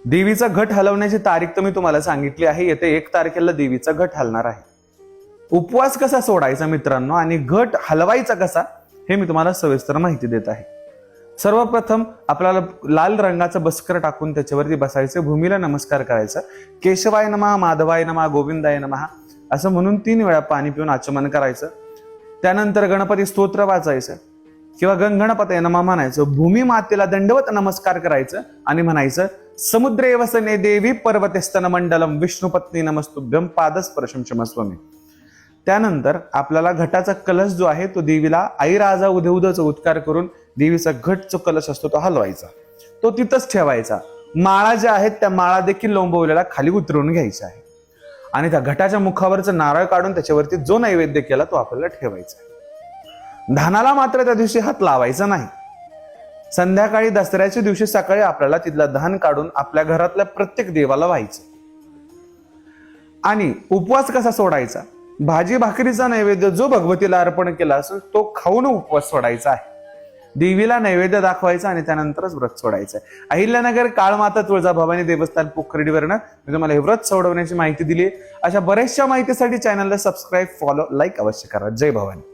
देवीचा घट हलवण्याची तारीख तर मी तुम्हाला सांगितली आहे. येते 1 तारखेला देवीचा घट हलणार आहे. उपवास कसा सोडायचा मित्रांनो आणि घट हलवायचा कसा हे मी तुम्हाला सविस्तर माहिती देत आहे. सर्वप्रथम आपल्याला लाल रंगाचं बस्कर टाकून त्याच्यावरती बसायचं, भूमीला नमस्कार करायचा, केशवाय नमः, माधवाय नमः, गोविंदाय नमः असं म्हणून 3 वेळा पाणी पिऊन आचमन करायचं. त्यानंतर गणपती स्तोत्र वाचायचं किंवा गणगणपतये नमः म्हणायचं. भूमी मातेला दंडवत नमस्कार करायचं आणि म्हणायचं समुद्रे वसने देवी पर्वते स्तन मंडलम विष्णुपत्नी नमस्तुभ्यम पादस्पर्शम क्षमस्वमे. त्यानंतर आपल्याला घटाचा कलश जो आहे तो देवीला आई राजा उदे उदचा उद्गार करून देवीचा घट जो कलश असतो तो हलवायचा, तो तिथंच ठेवायचा. माळा ज्या आहेत त्या माळा देखील लोंबवलेला खाली उतरवून घ्यायचा आहे आणि त्या घटाच्या मुखावरचं नारळ काढून त्याच्यावरती जो नैवेद्य केला तो आपल्याला ठेवायचा. धानाला मात्र त्या दिवशी हात लावायचा नाही. संध्याकाळी दसऱ्याच्या दिवशी सकाळी आपल्याला तिथलं धान काढून आपल्या घरातल्या प्रत्येक देवाला व्हायचं. आणि उपवास कसा सोडायचा, भाजी भाकरीचा नैवेद्य जो भगवतीला अर्पण केला असेल तो खाऊन उपवास सोडायचा आहे. देवीला नैवेद्य दाखवायचा आणि त्यानंतरच व्रत सोडायचं आहे. अहिल्यानगर काळमाता तुळजाभवानी देवस्थान पोखर्डीवरनं मी तुम्हाला हे व्रत सोडवण्याची माहिती दिली. अशा बऱ्याचशा माहितीसाठी चॅनलला सबस्क्राईब, फॉलो, लाईक अवश्य करा. जय भवानी.